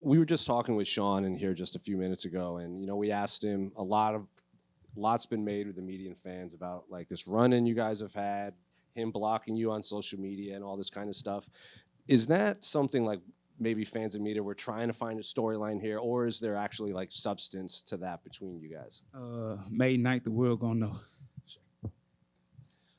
We were just talking with Sean in here just a few minutes ago, and we asked him lots been made with the media and fans about like this run-in you guys have had, him blocking you on social media and all this kind of stuff. Is that something like maybe fans and media were trying to find a storyline here, or is there actually like substance to that between you guys? May 9th, the world gonna know.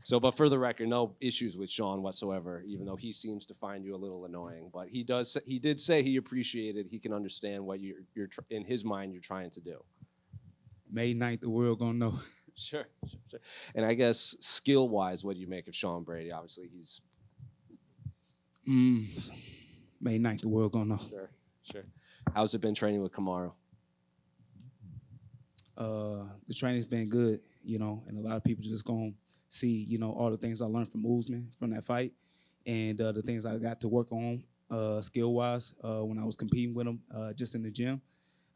So, but for the record, no issues with Sean whatsoever, even though he seems to find you a little annoying. But he did say he appreciated, he can understand what in his mind you're trying to do. May 9th, the world gonna know. Sure. And I guess skill-wise, what do you make of Sean Brady? Obviously, he's May 9th, the world gonna know. Sure. How's it been training with Kamaru? The training's been good, and a lot of people just gonna see, all the things I learned from Usman from that fight, and the things I got to work on skill-wise when I was competing with him just in the gym.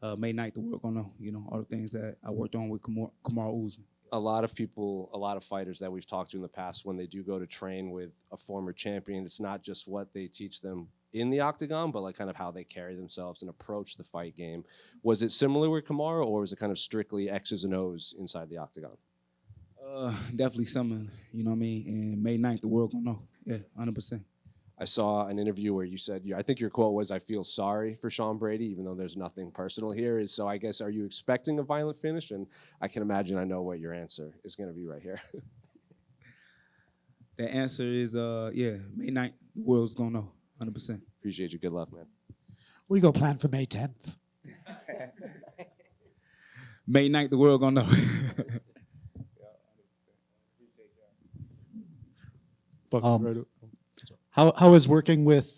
May 9th, the world gonna know, all the things that I worked on with Kamaru Usman. A lot of fighters that we've talked to in the past, when they do go to train with a former champion, it's not just what they teach them in the octagon, but like kind of how they carry themselves and approach the fight game. Was it similar with Kamaru, or was it kind of strictly X's and O's inside the octagon? Definitely something, you know what I mean? And May 9th, the world gonna know. Yeah, 100%. I saw an interview where you said, I think your quote was, "I feel sorry for Sean Brady," even though there's nothing personal here. So I guess, are you expecting a violent finish? And I can imagine I know what your answer is going to be right here. The answer is, May 9th, the world's gonna know. 100%. Appreciate you. Good luck, man. We go plan for May 10th. May 9th, the world gonna know. How is working with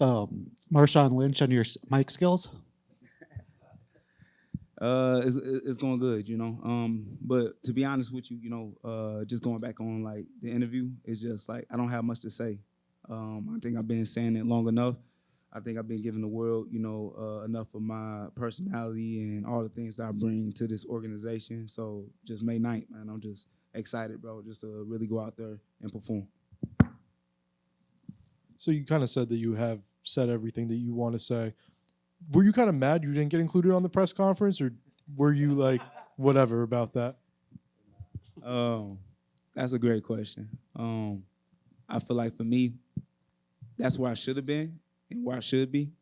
Marshawn Lynch on your mic skills? It's going good, But to be honest with you, just going back on like the interview, it's just like I don't have much to say. I think I've been saying it long enough. I think I've been giving the world, enough of my personality and all the things that I bring to this organization. So just May 9th, man, I'm just excited, bro, just to really go out there and perform. So you kind of said that you have said everything that you want to say. Were you kind of mad you didn't get included on the press conference, or were you like whatever about that? That's a great question. I feel like for me, that's where I should have been and where I should be.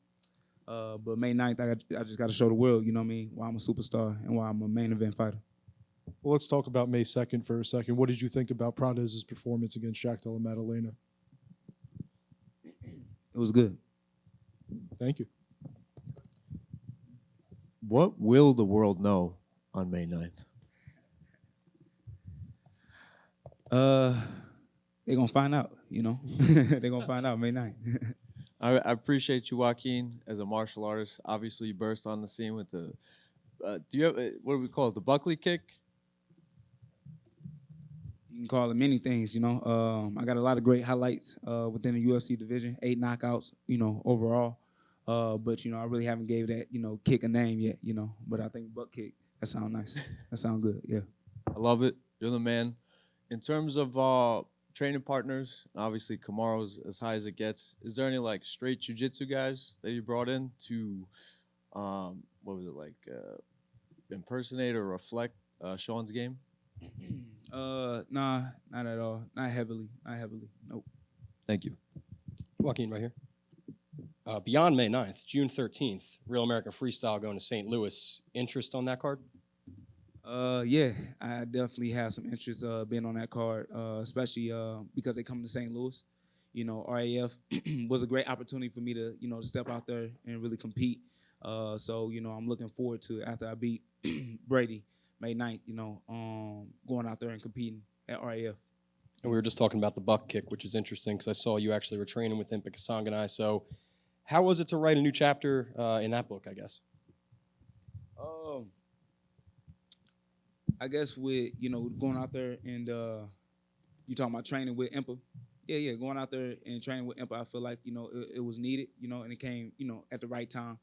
But May 9th, I just got to show the world, why I'm a superstar and why I'm a main event fighter. Well, let's talk about May 2nd for a second. What did you think about Pradez's performance against Shaq Della Maddalena? It was good. Thank you. What will the world know on May 9th? They're going to find out, They're going to find out May 9th. I appreciate you, Joaquin, as a martial artist. Obviously, you burst on the scene with the, do you have, what do we call it, the Buckley kick? You can call it many things, I got a lot of great highlights within the UFC division, 8 knockouts, overall. But, I really haven't gave that, kick a name yet, But I think butt kick, that sounds nice. That sounds good, yeah. I love it. You're the man. In terms of training partners, obviously Kamaru's as high as it gets. Is there any, like, straight jiu-jitsu guys that you brought in to, impersonate or reflect Sean's game? Nah, not at all. Not heavily. Nope. Thank you. Joaquin right here. Beyond May 9th, June 13th, Real American Freestyle going to St. Louis. Interest on that card? Yeah, I definitely have some interest being on that card, especially because they come to St. Louis. RAF was a great opportunity for me to, to step out there and really compete. So, I'm looking forward to, after I beat Brady, May 9th, going out there and competing at RAF. And we were just talking about the buck kick, which is interesting because I saw you actually were training with Impa Kasanganai. So how was it to write a new chapter in that book, I guess? I guess with, going out there and you talking about training with Impa. Yeah, going out there and training with Impa, I feel like, it was needed, and it came, at the right time.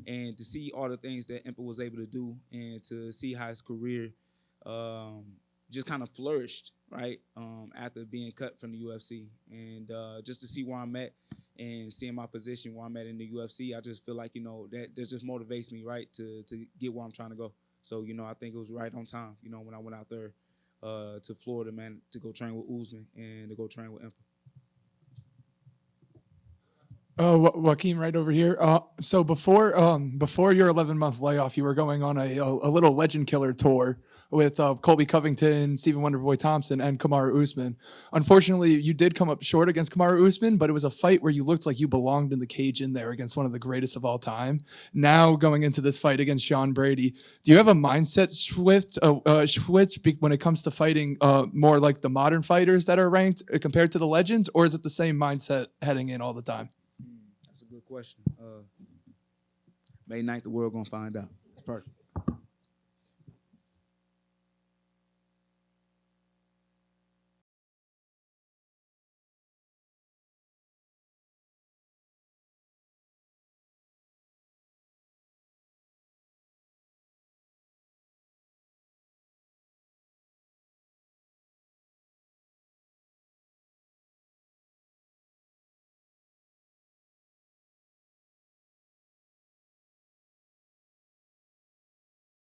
And to see all the things that Impa was able to do and to see how his career just kind of flourished, right, after being cut from the UFC. And just to see where I'm at and seeing my position where I'm at in the UFC, I just feel like, that just motivates me, right, to get where I'm trying to go. So, I think it was right on time, when I went out there to Florida, man, to go train with Usman and to go train with Impa. Joaquin, right over here. So before your 11-month layoff, you were going on a little legend killer tour with Colby Covington, Stephen Wonderboy Thompson, and Kamaru Usman. Unfortunately, you did come up short against Kamaru Usman, but it was a fight where you looked like you belonged in the cage in there against one of the greatest of all time. Now going into this fight against Sean Brady, do you have a mindset switch when it comes to fighting more like the modern fighters that are ranked compared to the legends, or is it the same mindset heading in all the time? That's a good question. May 9th, the world gonna find out. It's perfect.